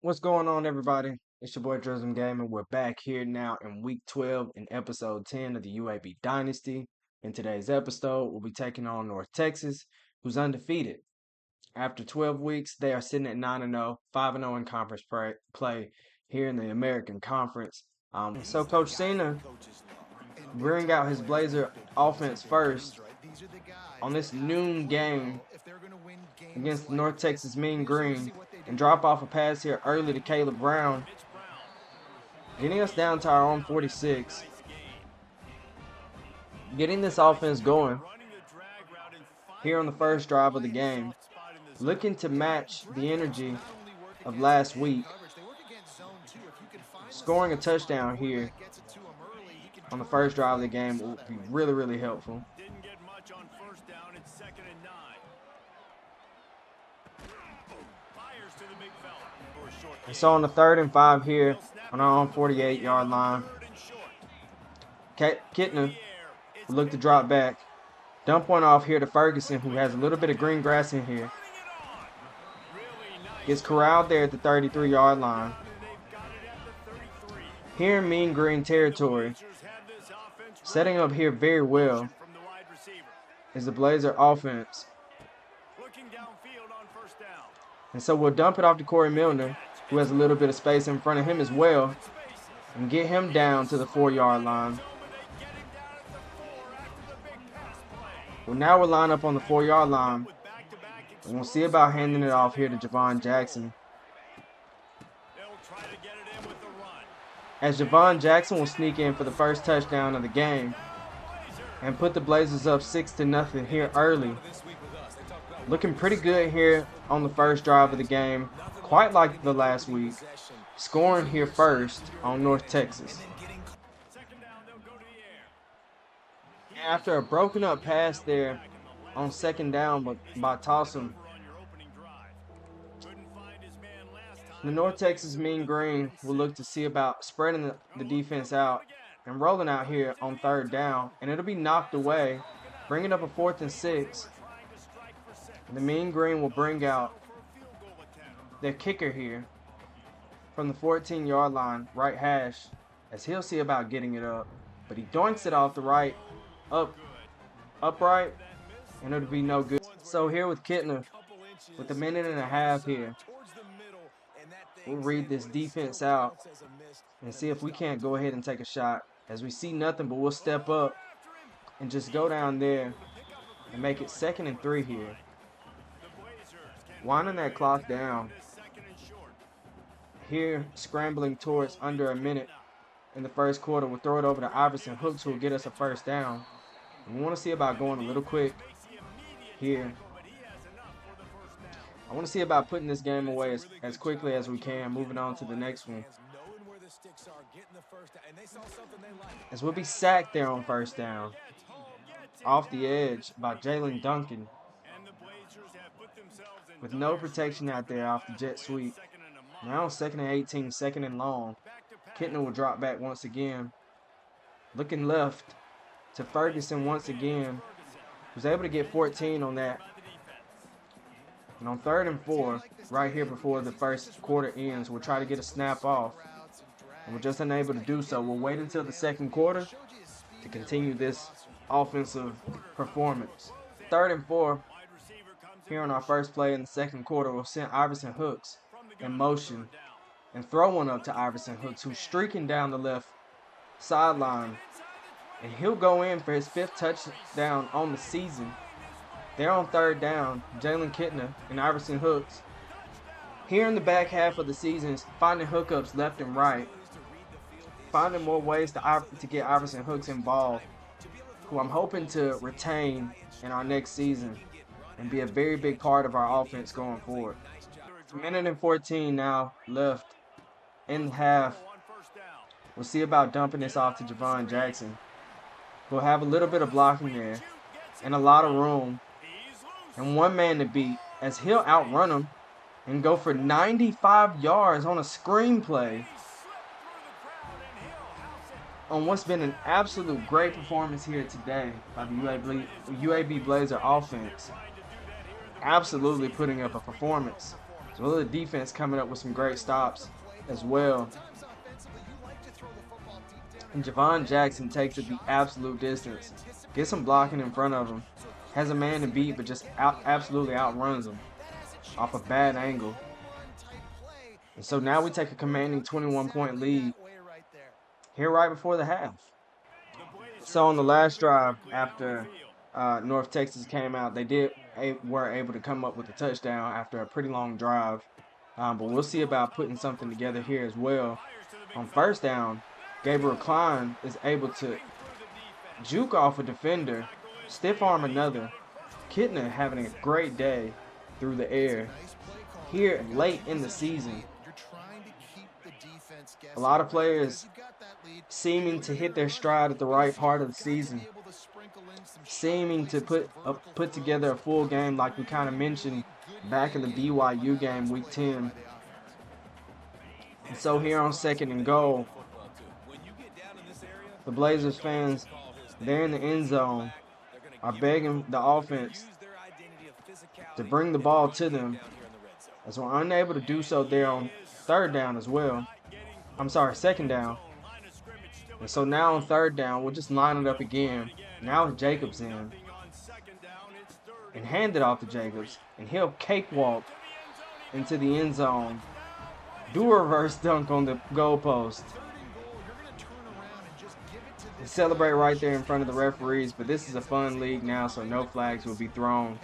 What's going on, everybody? It's your boy Drizzum Gaming. We're back here now in week 12 in episode 10 of the UAB Dynasty. In today's episode, we'll be taking on North Texas, who's undefeated. After 12 weeks, they are sitting at 9-0, 5-0 in conference play here in the American Conference. So Coach Cena bring out his Blazer offense first on this noon game against North Texas Mean Green and drop off a pass here early to Byrum Brown, getting us down to our own 46, getting this offense going here on the first drive of the game, looking to match the energy of last week, scoring a touchdown here on the first drive of the game will be really helpful. And so on the 3rd and 5 here on our own 48-yard line, Kittner will look to drop back. Dump one off here to Ferguson, who has a little bit of green grass in here. Gets corralled there at the 33-yard line. Here in Mean Green territory, setting up here very well is the Blazer offense. And so we'll dump it off to Corey Milner, who has a little bit of space in front of him as well, and get him down to the 4-yard line. Well, now we're lined up on the 4-yard line, and we'll see about handing it off here to Javon Jackson. As Javon Jackson will sneak in for the first touchdown of the game and put the Blazers up 6-0 here early. Looking pretty good here on the first drive of the game, quite like the last week, scoring here first on North Texas. After a broken up pass there on 2nd down by Tossum, the North Texas Mean Green will look to see about spreading the defense out and rolling out here on 3rd down, and it'll be knocked away, bringing up a 4th and 6. The Mean Green will bring out their kicker here from the 14-yard line, right hash, as he'll see about getting it up. But he doinks it off the right, upright, and it'll be no good. So here with Kittner, with a minute and a half here, we'll read this defense out and see if we can't go ahead and take a shot. As we see nothing, but we'll step up and just go down there and make it 2nd and 3 here. Winding that clock down. Here, scrambling towards under a minute in the first quarter. We'll throw it over to Iverson Hooks, who will get us a 1st down. And we want to see about going a little quick here. I want to see about putting this game away as quickly as we can, moving on to the next one. As we'll be sacked there on 1st down. Off the edge by Jalen Duncan, with no protection out there off the jet sweep. Now on 2nd and 18, 2nd and long. Kittner will drop back once again. Looking left to Ferguson once again. Was able to get 14 on that. And on 3rd and 4, right here before the first quarter ends, we'll try to get a snap off. And we're just unable to do so. We'll wait until the 2nd quarter to continue this offensive performance. 3rd and 4. Here on our first play in the 2nd quarter, we'll send Iverson Hooks in motion and throw one up to Iverson Hooks, who's streaking down the left sideline. And he'll go in for his 5th touchdown on the season. They're on 3rd down, Jalen Kittner and Iverson Hooks. Here in the back half of the season, finding hookups left and right. Finding more ways to get Iverson Hooks involved, who I'm hoping to retain in our next season and be a very big part of our offense going forward. It's 1:14 now left in the half. We'll see about dumping this off to Javon Jackson. We'll have a little bit of blocking there and a lot of room and one man to beat, as he'll outrun him and go for 95 yards on a screen play on what's been an absolute great performance here today by the UAB Blazer offense. Absolutely putting up a performance. as well as the defense coming up with some great stops as well. And Javon Jackson takes it the absolute distance, gets some blocking in front of him, has a man to beat, but just absolutely outruns him off a bad angle. And so now we take a commanding 21-point lead here right before the half. So on the last drive after North Texas came out, they were able to come up with a touchdown after a pretty long drive. But we'll see about putting something together here as well. On first down, Gabriel Klein is able to juke off a defender, stiff arm another. Kittner having a great day through the air here late in the season. A lot of players seeming to hit their stride at the right part of the season, seeming to put together a full game like we kind of mentioned back in the BYU game week 10. And so here on 2nd and goal, the Blazers fans, they're in the end zone, are begging the offense to bring the ball to them, as we're unable to do so there on 3rd down as well. I'm sorry, 2nd down. And so now on 3rd down, we'll just line it up again. Now Jacobs in. And hand it off to Jacobs. And he'll cakewalk into the end zone. Do a reverse dunk on the goalpost. And celebrate right there in front of the referees. But this is a fun league now, so no flags will be thrown.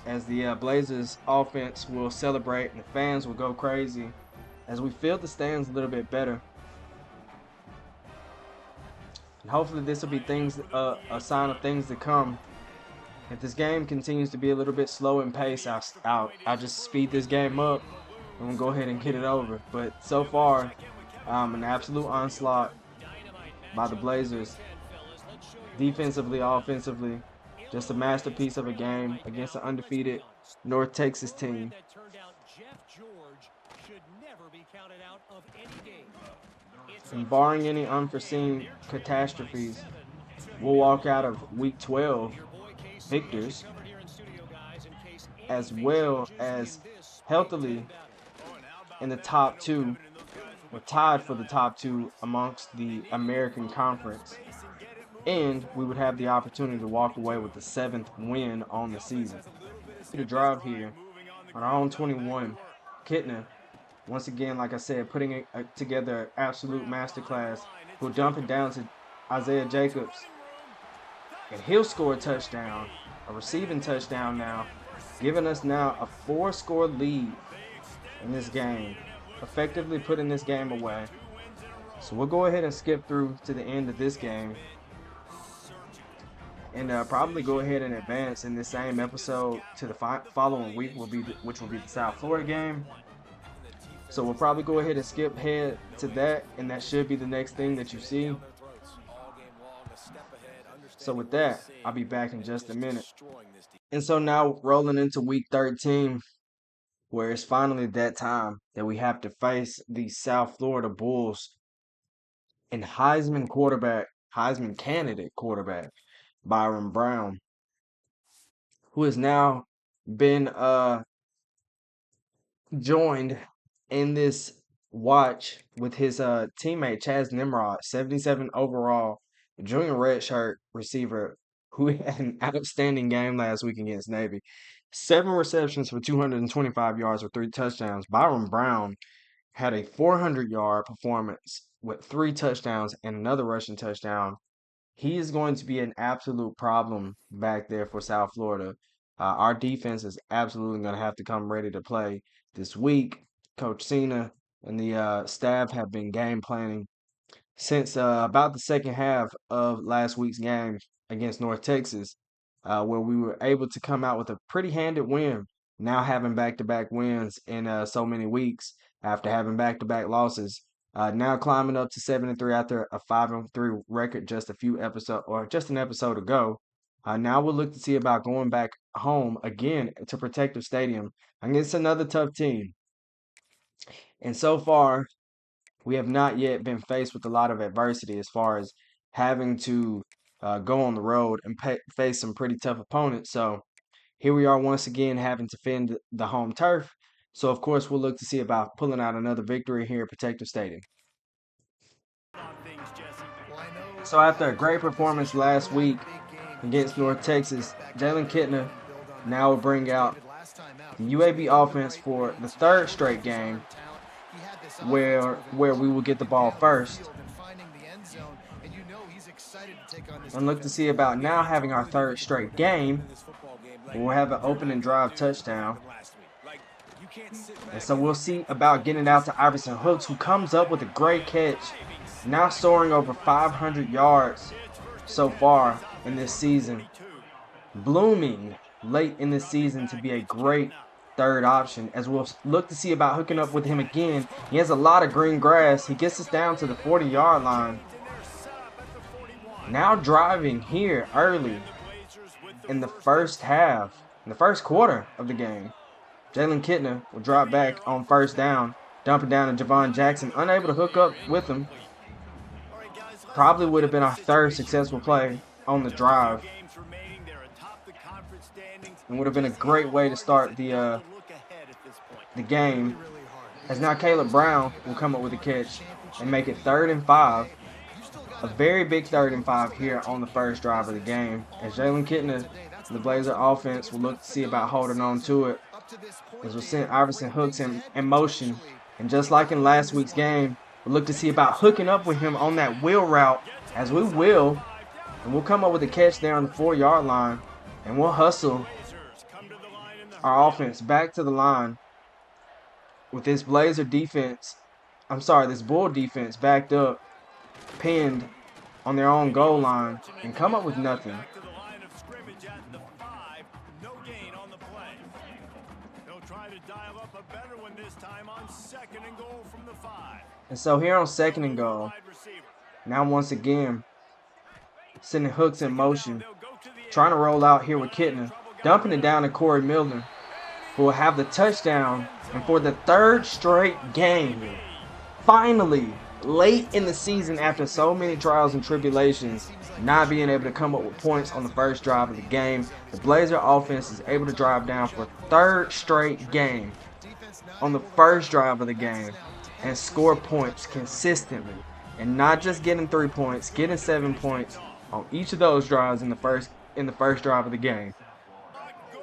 As the Blazers offense will celebrate and the fans will go crazy as we fill the stands a little bit better. And hopefully this will be a sign of things to come. If this game continues to be a little bit slow in pace, I'll just speed this game up and we'll go ahead and get it over. But so far, an absolute onslaught by the Blazers. Defensively, offensively, just a masterpiece of a game against an undefeated North Texas team. And barring any unforeseen catastrophes, we'll walk out of week 12 victors, as well as healthily in the top 2. We're tied for the top 2 amongst the American Conference. And we would have the opportunity to walk away with the 7th win on the season. To drive here on our own 21, Kittner, once again, like I said, putting together an absolute masterclass. We'll dump it down to Isaiah Jacobs. And he'll score a touchdown, a receiving touchdown now, giving us now a 4-score lead in this game, effectively putting this game away. So we'll go ahead and skip through to the end of this game and probably go ahead and advance in this same episode to the following week, which will be the South Florida game. So we'll probably go ahead and skip ahead to that, and that should be the next thing that you see. So with that, I'll be back in just a minute. And so now rolling into week 13, where it's finally that time that we have to face the South Florida Bulls and Heisman candidate quarterback, Byrum Brown, who has now been joined in this watch with his teammate Chaz Nimrod, 77 overall, junior redshirt receiver who had an outstanding game last week against Navy. 7 receptions for 225 yards with 3 touchdowns. Byrum Brown had a 400-yard performance with 3 touchdowns and another rushing touchdown. He is going to be an absolute problem back there for South Florida. Our defense is absolutely going to have to come ready to play this week. Coach Cena and the staff have been game planning since about the second half of last week's game against North Texas, where we were able to come out with a pretty handed win, now having back-to-back wins in so many weeks after having back-to-back losses. Now climbing up to 7-3 after a 5-3 record just an episode ago. Now we'll look to see about going back home again to Protective Stadium against another tough team. And so far, we have not yet been faced with a lot of adversity as far as having to go on the road and face some pretty tough opponents. So here we are once again having to defend the home turf So, of course, we'll look to see about pulling out another victory here at Protective Stadium. So, after a great performance last week against North Texas, Jalen Kittner now will bring out the UAB offense for the third straight game where we will get the ball first. And look to see about now having our third straight game. We'll have an opening drive touchdown. And so we'll see about getting it out to Iverson Hooks, who comes up with a great catch, now soaring over 500 yards so far in this season. Blooming late in this season to be a great third option, as we'll look to see about hooking up with him again. He has a lot of green grass. He gets us down to the 40-yard line. Now driving here early in the first half, in the first quarter of the game. Jalen Kittner will drop back on first down, dumping down to Javon Jackson, unable to hook up with him. Probably would have been our third successful play on the drive, and would have been a great way to start the game, as now Caleb Brown will come up with a catch and make it 3rd and 5. A very big 3rd and 5 here on the first drive of the game, as Jalen Kittner, the Blazer offense, will look to see about holding on to it, as we'll send Iverson Hooks in motion. And just like in last week's game, we'll look to see about hooking up with him on that wheel route, as we will, and we'll come up with a catch there on the 4-yard line, and we'll hustle our offense back to the line with this Blazer defense, this Bull defense backed up, pinned on their own goal line, and come up with nothing. And so here on 2nd and goal, now once again, sending Hooks in motion, trying to roll out here with Kittner, dumping it down to Corey Milner, who will have the touchdown. And for the 3rd straight game, finally, late in the season, after so many trials and tribulations, not being able to come up with points on the first drive of the game, the Blazer offense is able to drive down for 3rd straight game on the first drive of the game and score points consistently, and not just getting 3 points, getting 7 points on each of those drives in the first drive of the game.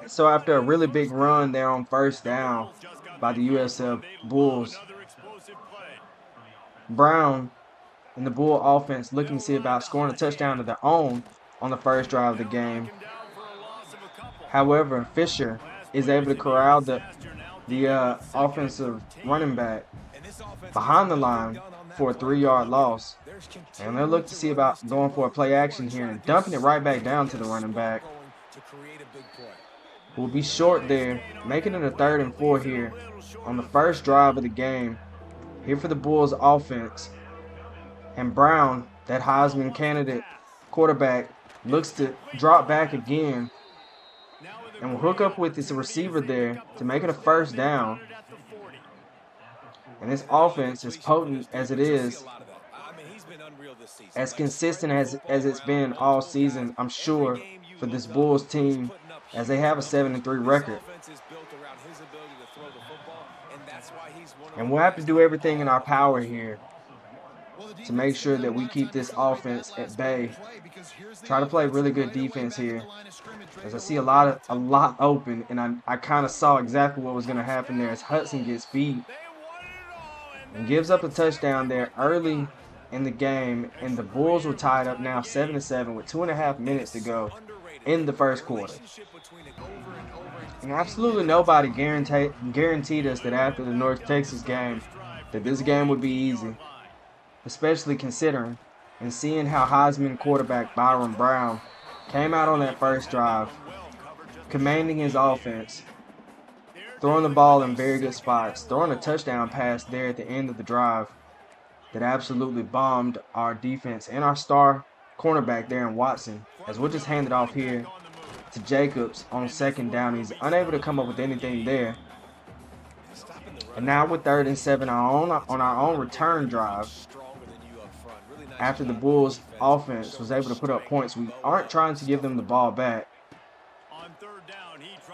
So after a really big run there on first down by the USF Bulls, Brown and the Bull offense looking to see about scoring a touchdown of their own on the first drive of the game. However, Fisher is able to corral the offensive running back behind the line for a 3-yard loss. And they'll look to see about going for a play action here and dumping it right back down to the running back. We'll be short there, making it a 3rd and 4 here on the first drive of the game. Here for the Bulls offense. And Brown, that Heisman candidate quarterback, looks to drop back again and will hook up with his receiver there to make it a first down. And this offense, as potent as it is, as consistent as it's been all season, I'm sure, for this Bulls team, as they have a 7-3 record. And we'll have to do everything in our power here to make sure that we keep this offense at bay. Try to play really good defense here, as I see a lot open, and I kind of saw exactly what was going to happen there as Hudson gets beat and gives up a touchdown there early in the game, and the Bulls were tied up now 7-7 with 2.5 minutes to go in the first quarter. And absolutely nobody guaranteed us that after the North Texas game that this game would be easy, especially considering and seeing how Heisman quarterback Byrum Brown came out on that first drive, commanding his offense, throwing the ball in very good spots, throwing a touchdown pass there at the end of the drive that absolutely bombed our defense and our star cornerback there in Watson, as we'll just hand it off here to Jacobs on 2nd down. He's unable to come up with anything there. And now with 3rd and 7 on our own return drive, after the Bulls offense was able to put up points, we aren't trying to give them the ball back.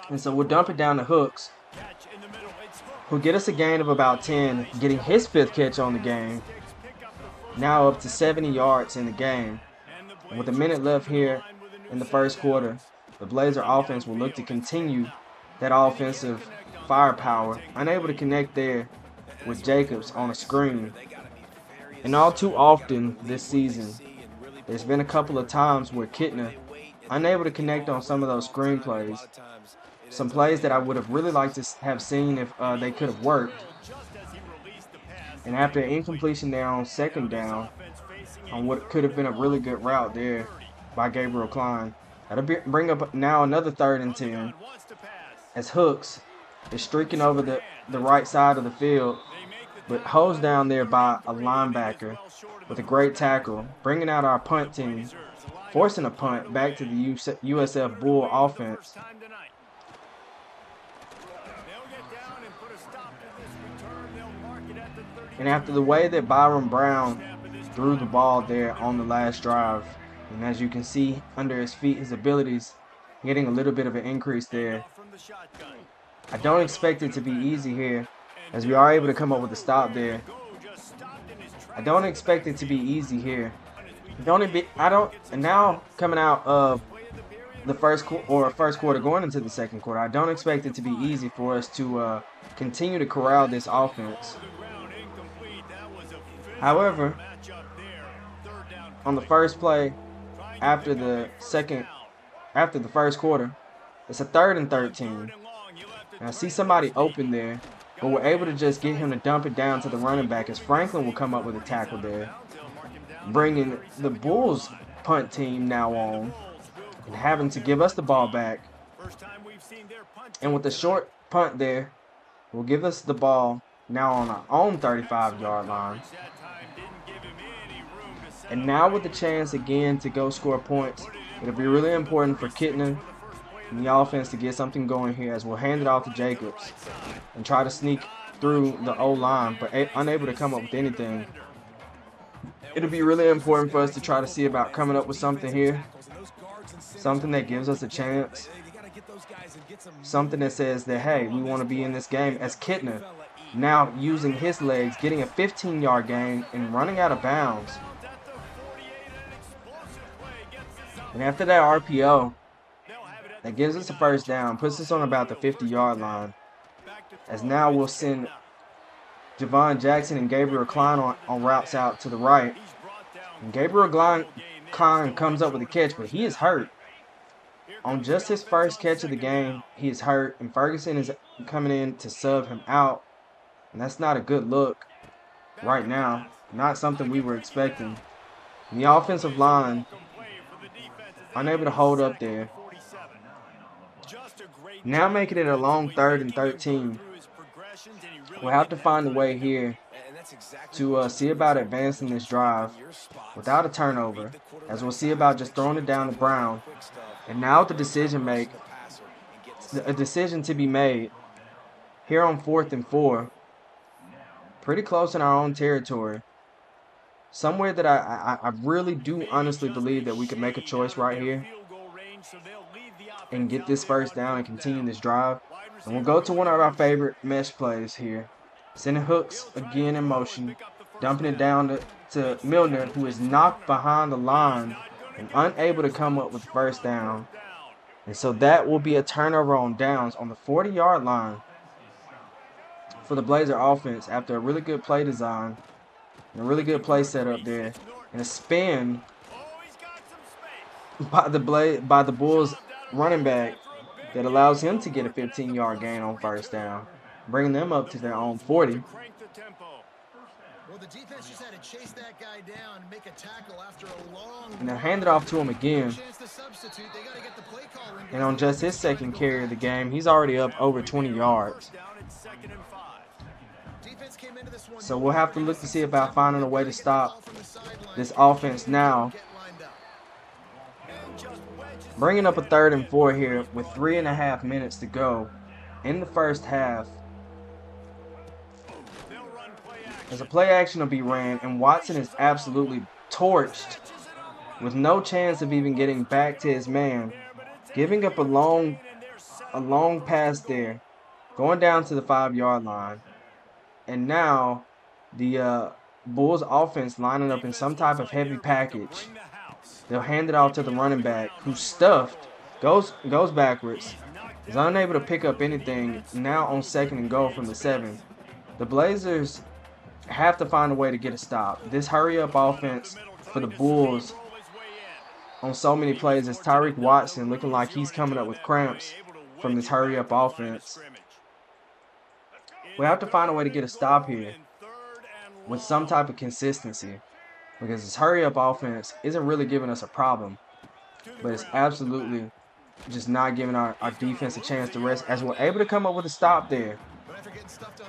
And so we'll dump it down to Hooks. who get us a gain of about 10, getting his 5th catch on the game. Now up to 70 yards in the game. And with a minute left here in the first quarter, the Blazer offense will look to continue that offensive firepower. Unable to connect there with Jacobs on a screen. And all too often this season, there's been a couple of times where Kittner unable to connect on some of those screen plays. Some plays that I would have really liked to have seen if they could have worked. And after an incompletion there on 2nd down, on what could have been a really good route there by Gabriel Klein, that'll bring up now another 3rd and 10 as Hooks is streaking over the right side of the field, but hosed down there by a linebacker with a great tackle, bringing out our punt team, forcing a punt back to the USF Bull offense. And after the way that Byrum Brown threw the ball there on the last drive, and as you can see under his feet, his abilities getting a little bit of an increase there. I don't expect it to be easy here, as we are able to come up with a stop there. I don't expect it to be easy here. And now coming out of the first quarter going into the second quarter, I don't expect it to be easy for us to continue to corral this offense. However, on the first play after the first quarter, it's a 3rd and 13. And I see somebody open there, but we're able to just get him to dump it down to the running back as Franklin will come up with a tackle there, bringing the Bulls punt team now on and having to give us the ball back. And with the short punt there, will give us the ball now on our own 35-yard line. And now with the chance again to go score points, it'll be really important for Kittner and the offense to get something going here, as we'll hand it off to Jacobs and try to sneak through the O-line, but unable to come up with anything. It'll be really important for us to try to see about coming up with something here, something that gives us a chance, something that says that, hey, we want to be in this game, as Kittner now using his legs, getting a 15-yard gain and running out of bounds. And after that RPO, that gives us a 1st down, puts us on about the 50-yard line. As now we'll send Javon Jackson and Gabriel Klein on routes out to the right. And Gabriel Klein comes up with a catch, but he is hurt. On just his first catch of the game, he is hurt, and Ferguson is coming in to sub him out. And that's not a good look right now. Not something we were expecting. And the offensive line unable to hold up there. Now making it a long 3rd and 13. We'll have to find a way here to see about advancing this drive without a turnover, as we'll see about just throwing it down to Brown. And now the a decision to be made here on 4th and 4. Pretty close in our own territory. Somewhere that I really do honestly believe that we could make a choice right here and get this 1st down and continue this drive. And we'll go to one of our favorite mesh plays here. Sending Hooks again in motion, dumping it down to Milner, who is knocked behind the line and unable to come up with 1st down. And so that will be a turnover on downs on the 40-yard line for the Blazer offense after a really good play design and a really good play setup there, and a spin by the Bulls running back that allows him to get a 15-yard gain on 1st down, bringing them up to their own 40. And they'll hand it off to him again. And on just his 2nd carry of the game, he's already up over 20 yards. So we'll have to look to see about finding a way to stop this offense now. Bringing up a 3rd and 4 here with 3.5 minutes to go in the 1st half. As a play action will be ran, and Watson is absolutely torched with no chance of even getting back to his man, giving up a long pass there going down to the 5-yard line. And now the Bulls offense lining up in some type of heavy package. They'll hand it off to the running back, who's stuffed, goes backwards, is unable to pick up anything, now on 2nd and goal from the 7. The Blazers have to find a way to get a stop. This hurry-up offense for the Bulls on so many plays is Tyreek Watson looking like he's coming up with cramps from this hurry-up offense. We have to find a way to get a stop here with some type of consistency, because this hurry-up offense isn't really giving us a problem, but it's absolutely just not giving our defense a chance to rest, as we're able to come up with a stop there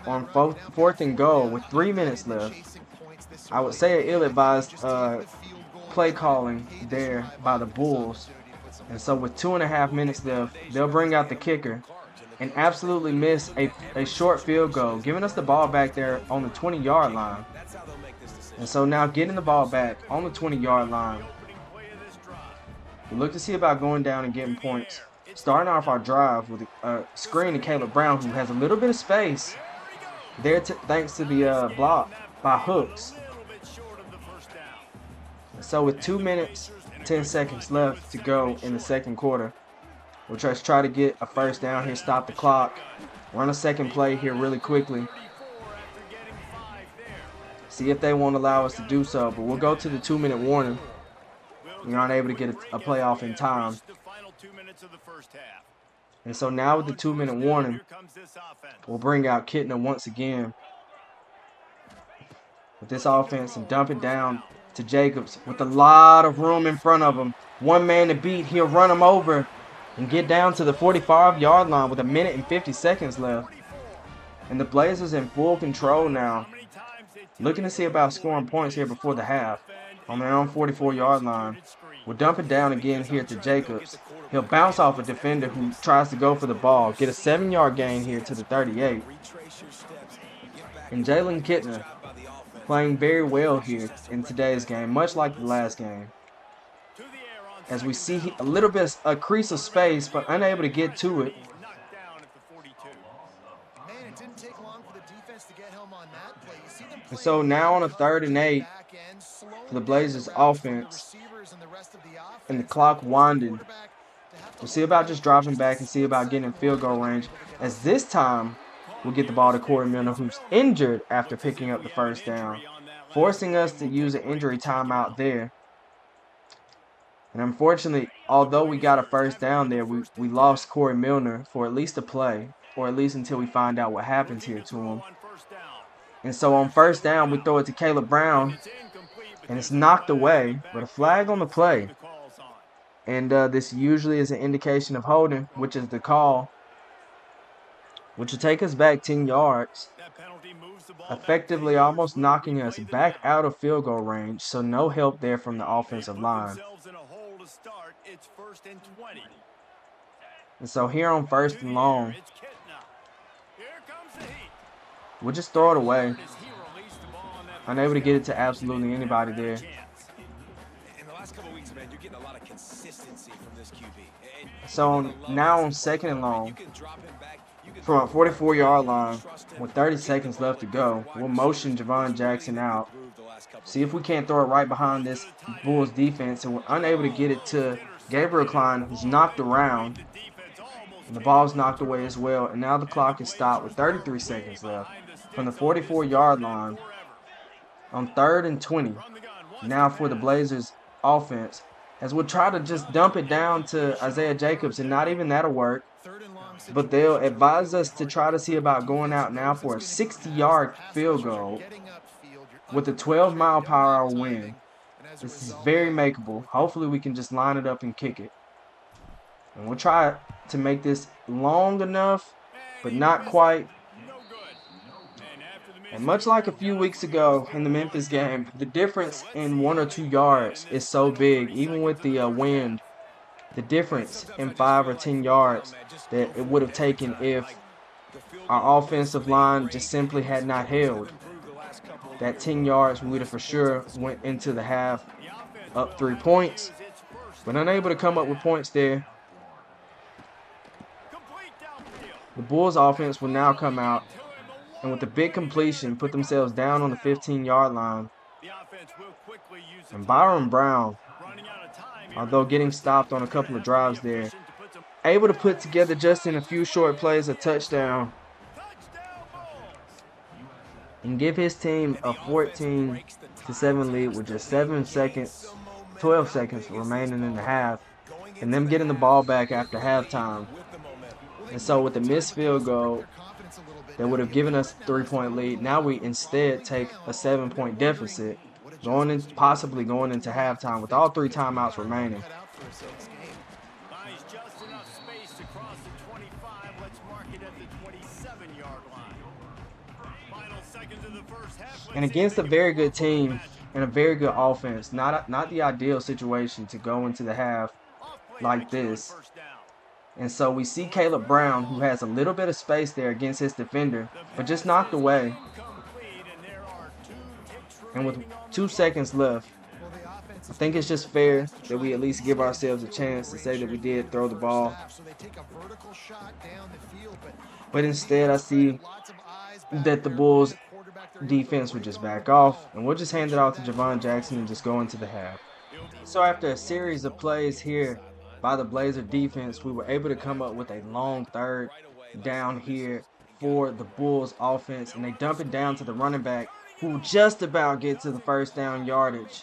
on 4th and goal with 3 minutes left. I would say an ill-advised play calling there by the Bulls. And so with 2.5 minutes left, they'll bring out the kicker and absolutely miss a short field goal, giving us the ball back there on the 20-yard line. And so now getting the ball back on the 20-yard line, we look to see about going down and getting points. Starting off our drive with a screen to Caleb Brown, who has a little bit of space there thanks to the block by Hooks. So with 2 minutes, 10 seconds left to go in the 2nd quarter, we'll just try to get a first down here, stop the clock, run a second play here really quickly. See if they won't allow us to do so, but we'll go to the 2-minute warning. We aren't able to get a playoff in time. And so now with the 2-minute warning, we'll bring out Kittner once again with this offense and dump it down to Jacobs with a lot of room in front of him. One man to beat. He'll run him over and get down to the 45-yard line with 1 minute and 50 seconds left. And the Blazers in full control now, looking to see about scoring points here before the half on their own 44-yard line. We'll dump it down again here to Jacobs. He'll bounce off a defender who tries to go for the ball, get a 7-yard gain here to the 38. And Jalen Kittner playing very well here in today's game, much like the last game. As we see a little bit a crease of space, but unable to get to it. And so now on a 3rd and 8 for the Blazers offense, and the clock winding. We'll see about just dropping back and see about getting in field goal range, as this time we'll get the ball to Corey Milner, who's injured after picking up the first down, forcing us to use an injury timeout there. And unfortunately, although we got a first down there, we lost Corey Milner for at least a play, or at least until we find out what happens here to him. And so on 1st down, we throw it to Caleb Brown, and it's knocked away, but a flag on the play. And this usually is an indication of holding, which is the call, which will take us back 10 yards, effectively almost knocking us back out of field goal range, so no help there from the offensive line. And so here on 1st and long, we'll just throw it away. Unable to get it to absolutely anybody there. So now on 2nd and long, from a 44-yard line with 30 seconds left to go, we'll motion Javon Jackson out. See if we can't throw it right behind this Bulls defense, and we're unable to get it to Gabriel Klein, who's knocked around. And the ball's knocked away as well, and now the clock is stopped with 33 seconds left from the 44-yard line on 3rd and 20. Now for the Blazers offense, as we'll try to just dump it down to Isaiah Jacobs, and not even that'll work. But they'll advise us to try to see about going out now for a 60-yard field goal with a 12-mile-per-hour wind. This is very makeable. Hopefully we can just line it up and kick it. And we'll try to make this long enough, but not quite. And much like a few weeks ago in the Memphis game, the difference in 1 or 2 yards is so big, even with the wind. The difference in 5 or 10 yards that it would have taken if our offensive line just simply had not held. That 10 yards, we would have for sure went into the half up 3 points, but unable to come up with points there. The Bulls offense will now come out and with the big completion put themselves down on the 15-yard line. And Byrum Brown, although getting stopped on a couple of drives there, able to put together just in a few short plays a touchdown and give his team a 14-7 lead with just 12 seconds remaining in the half, and them getting the ball back after halftime. And so with the missed field goal that would have given us a 3-point lead, now we instead take a 7-point deficit, possibly going into halftime with all 3 timeouts remaining. And against a very good team and a very good offense, not the ideal situation to go into the half like this. And so we see Caleb Brown, who has a little bit of space there against his defender, but just knocked away. And with 2 seconds left, I think it's just fair that we at least give ourselves a chance to say that we did throw the ball. But instead, I see that the Bulls defense would just back off, and we'll just hand it off to Javon Jackson and just go into the half. So after a series of plays here by the Blazer defense, we were able to come up with a long 3rd down here for the Bulls offense, and they dump it down to the running back, who just about get to the 1st down yardage,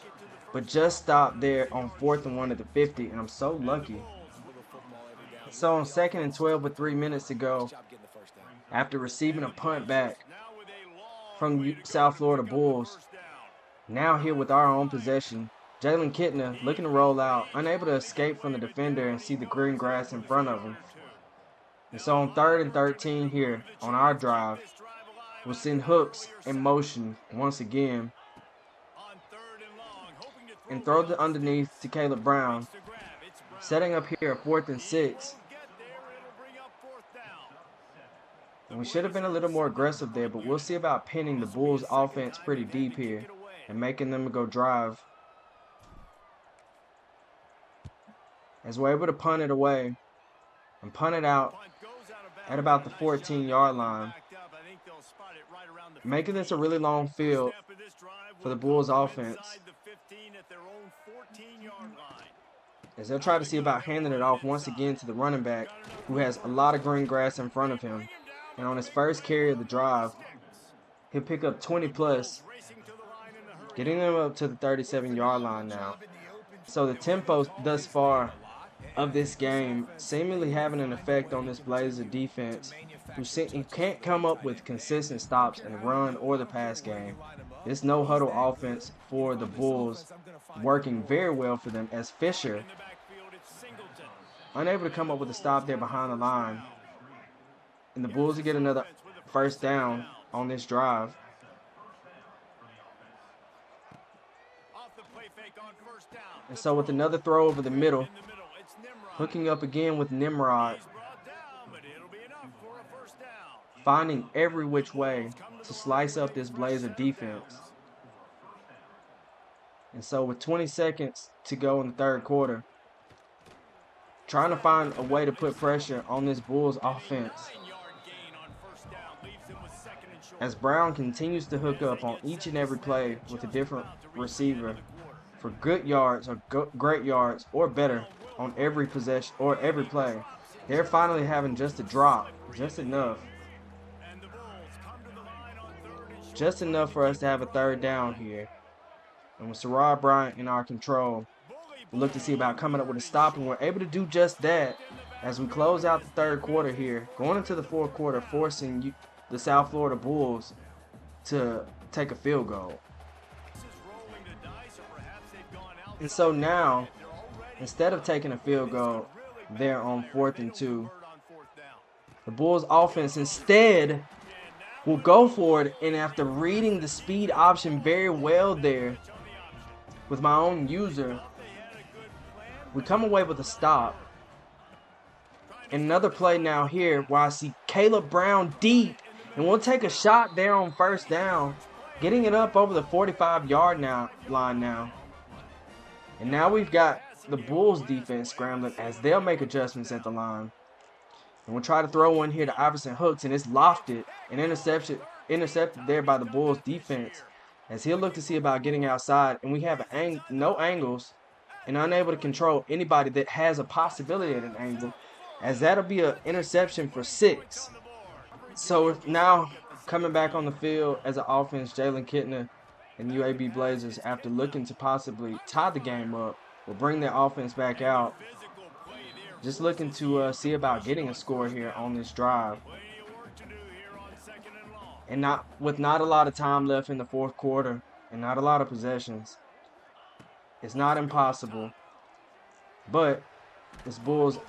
but just stopped there on 4th and 1 at the 50, and I'm so lucky. So on 2nd and 12 with 3 minutes to go, after receiving a punt back from South Florida Bulls, now here with our own possession, Jalen Kitna looking to roll out, unable to escape from the defender and see the green grass in front of him. And so on 3rd and 13 here on our drive, we'll send hooks in motion once again and throw the underneath to Caleb Brown, setting up here at 4th and 6. And we should have been a little more aggressive there, but we'll see about pinning the Bulls offense pretty deep here and making them go drive. As we're able to punt it away and punt it out at about the 14-yard line, making this a really long field for the Bulls offense, as they'll try to see about handing it off once again to the running back, who has a lot of green grass in front of him. And on his first carry of the drive, he'll pick up 20+, getting them up to the 37-yard line now. So the tempo thus far of this game seemingly having an effect on this Blazer defense, who can't come up with consistent stops in the run or the pass game. This no-huddle offense for the Bulls working very well for them, as Fisher, unable to come up with a stop there behind the line. And the Bulls will get another 1st down on this drive. And so with another throw over the middle, hooking up again with Nimrod, finding every which way to slice up this Blazer defense. And so with 20 seconds to go in the 3rd quarter, trying to find a way to put pressure on this Bulls offense, as Brown continues to hook up on each and every play with a different receiver for good yards or great yards or better on every possession or every play. They're finally having just a drop, just enough for us to have a 3rd down here. And with Sarah Bryant in our control, we look to see about coming up with a stop, and we're able to do just that as we close out the 3rd quarter here, going into the 4th quarter, forcing the South Florida Bulls to take a field goal. And so now, instead of taking a field goal, they're on 4th and 2. The Bulls offense instead will go for it, and after reading the speed option very well there with my own user, we come away with a stop. And another play now here where I see Caleb Brown deep, and we'll take a shot there on 1st down, getting it up over the 45-yard line now. And now we've got the Bulls defense scrambling as they'll make adjustments at the line. And we'll try to throw one here to Iverson Hooks, and it's lofted and intercepted there by the Bulls defense, as he'll look to see about getting outside. And we have no angles and unable to control anybody that has a possibility at an angle, as that'll be an interception for 6. So now coming back on the field as an offense, Jalen Kittner and UAB Blazers, after looking to possibly tie the game up, will bring their offense back out. Just looking to see about getting a score here on this drive. And with not a lot of time left in the fourth quarter and not a lot of possessions, it's not impossible. But this Bulls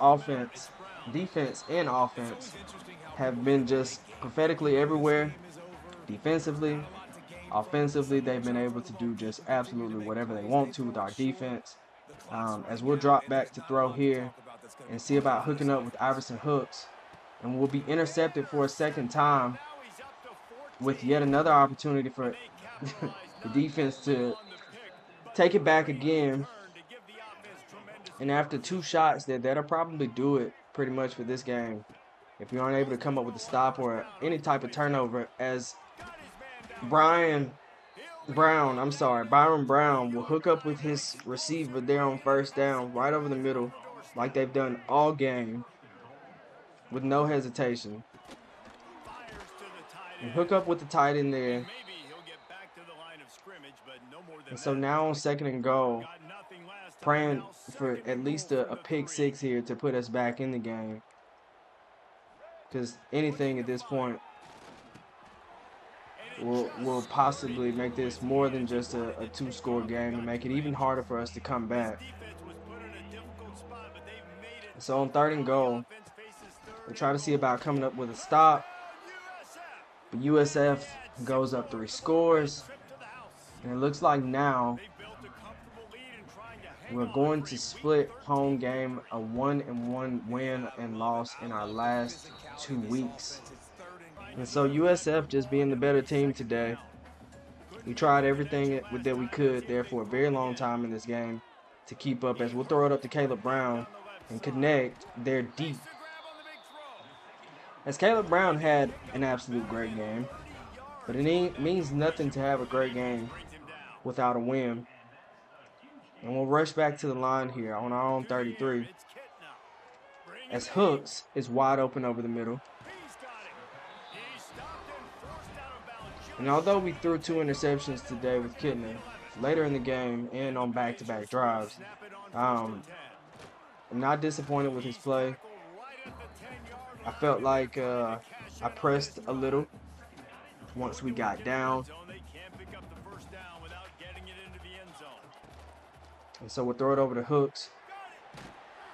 defense and offense have been just prophetically everywhere. Defensively, offensively, they've been able to do just absolutely whatever they want to with our defense. As we'll drop back to throw here and see about hooking up with Iverson Hooks, and we'll be intercepted for a second time, with yet another opportunity for the defense to take it back again. And after 2 shots that'll probably do it pretty much for this game, if we aren't able to come up with a stop or any type of turnover, as Byrum Brown will hook up with his receiver there on first down, right over the middle, like they've done all game, with no hesitation. And hook up with the tight end there. And so now on 2nd and goal, praying for at least a pick 6 here to put us back in the game. Because anything at this point will possibly make this more than just a 2-score game and make it even harder for us to come back. So on 3rd and goal, we'll try to see about coming up with a stop. But USF goes up 3 scores. And it looks like now we're going to split home game, a 1-1 win and loss in our last 2 weeks. And so USF just being the better team today. We tried everything that we could there for a very long time in this game to keep up, as we'll throw it up to Caleb Brown and connect there deep. As Caleb Brown had an absolute great game, but it means nothing to have a great game without a win. And we'll rush back to the line here on our own 33, as Hooks is wide open over the middle. And although we threw 2 interceptions today with Kittner later in the game and on back-to-back drives, I'm not disappointed with his play. I felt like I pressed a little once we got down. And so we'll throw it over to Hooks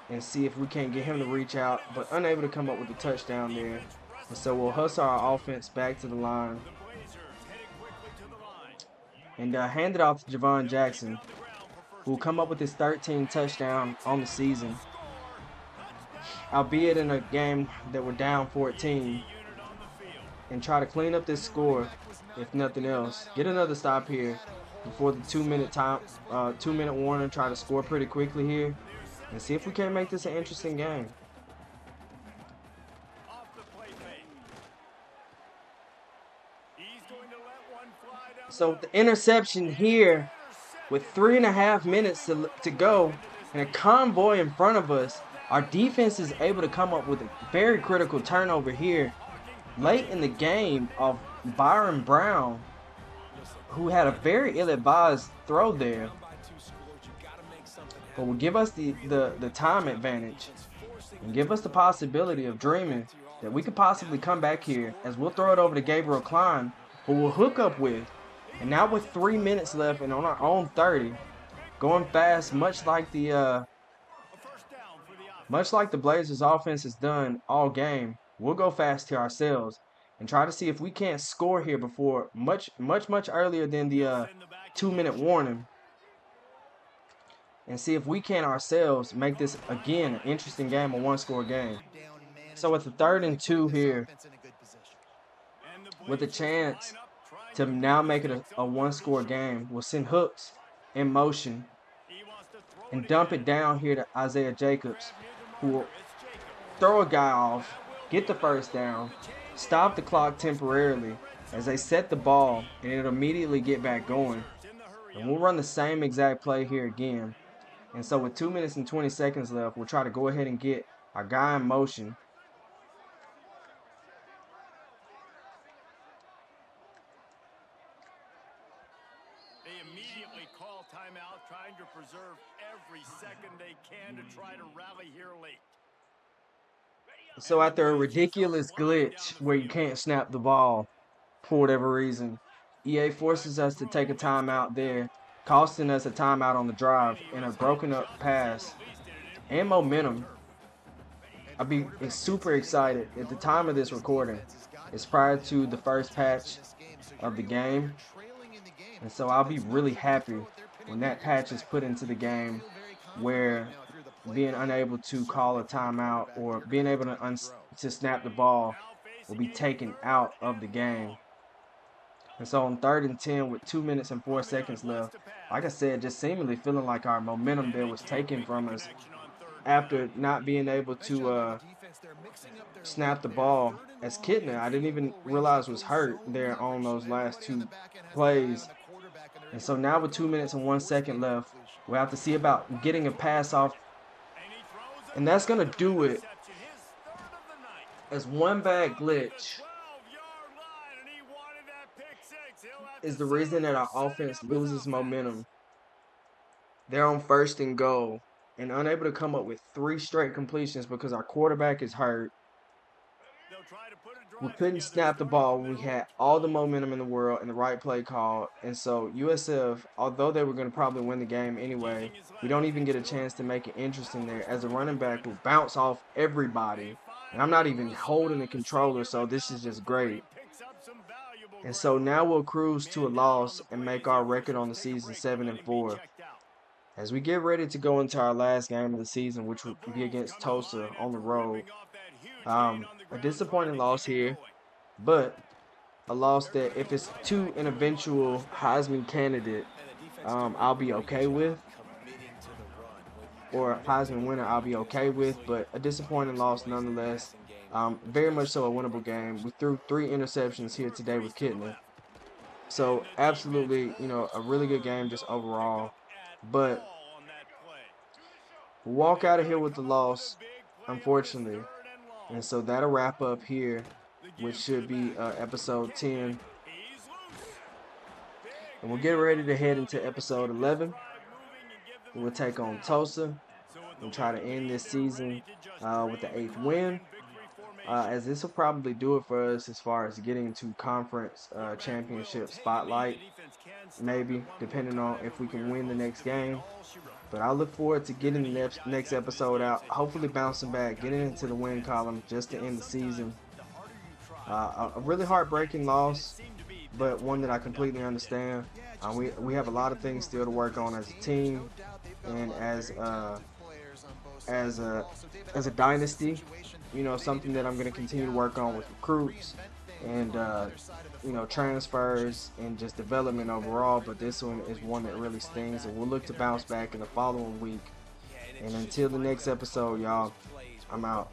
and see if we can't get him to reach out, but unable to come up with a touchdown there. And so we'll hustle our offense back to the line and hand it off to Javon Jackson, who will come up with his 13th touchdown on the season, albeit in a game that we're down 14, and try to clean up this score, if nothing else. Get another stop here before the 2-minute warning. Try to score pretty quickly here and see if we can't make this an interesting game. So the interception here with 3.5 minutes to go and a convoy in front of us, our defense is able to come up with a very critical turnover here late in the game of Byrum Brown, who had a very ill-advised throw there, but will give us the time advantage and give us the possibility of dreaming that we could possibly come back here, as we'll throw it over to Gabriel Klein, who will hook up with. And now with 3 minutes left and on our own 30, going fast, much like the Blazers offense has done all game, we'll go fast here ourselves and try to see if we can't score here before much earlier than the 2-minute warning, and see if we can ourselves make this again an interesting game, a 1-score game. So with the 3rd and 2 here, with a chance to now make it a 1-score game, we'll send Hooks in motion and dump it down here to Isaiah Jacobs, who will throw a guy off get the first down, stop the clock temporarily as they set the ball, and it'll immediately get back going. And we'll run the same exact play here again. And so with 2 minutes and 20 seconds left, we'll try to go ahead and get our guy in motion. They immediately call timeout, trying to preserve every second they can to try to rally here late. So after a ridiculous glitch where you can't snap the ball for whatever reason, EA forces us to take a timeout there, costing us a timeout on the drive and a broken up pass and momentum. I'll be super excited at the time of this recording. It's prior to the first patch of the game, and so I'll be really happy when that patch is put into the game where being unable to call a timeout or being able to snap the ball will be taken out of the game. And so on 3rd and 10 with 2 minutes and 4 seconds left, like I said, just seemingly feeling like our momentum there was taken from us after not being able to snap the ball. As Kitna, I didn't even realize was hurt there on those last 2 plays. And so now with 2 minutes and 1 second left, we'll have to see about getting a pass off. And that's going to do it as one bad glitch is the reason that our offense loses momentum. They're on 1st and goal and unable to come up with 3 straight completions because our quarterback is hurt. We couldn't snap the ball when we had all the momentum in the world and the right play call. And so USF, although they were going to probably win the game anyway, we don't even get a chance to make it interesting there as a running back will bounce off everybody. And I'm not even holding the controller, so this is just great. And so now we'll cruise to a loss and make our record on the season 7-4. As we get ready to go into our last game of the season, which will be against Tulsa on the road. A disappointing loss here, but a loss that if it's to an eventual Heisman candidate, I'll be okay with. Or a Heisman winner, I'll be okay with, but a disappointing loss nonetheless. Very much so a winnable game. We threw 3 interceptions here today with Kitna. So absolutely, a really good game just overall. But we'll walk out of here with the loss, unfortunately. And so that'll wrap up here, which should be episode 10. And we'll get ready to head into episode 11. We'll take on Tulsa and try to end this season with the 8th win. As this will probably do it for us as far as getting to conference championship spotlight, maybe, depending on if we can win the next game. But I look forward to getting the next episode out, hopefully bouncing back, getting into the win column just to end the season. A really heartbreaking loss, but one that I completely understand. We have a lot of things still to work on as a team and as a dynasty. Something that I'm going to continue to work on with recruits and transfers and just development overall. But this one is one that really stings, and we'll look to bounce back in the following week. And until the next episode, y'all, I'm out.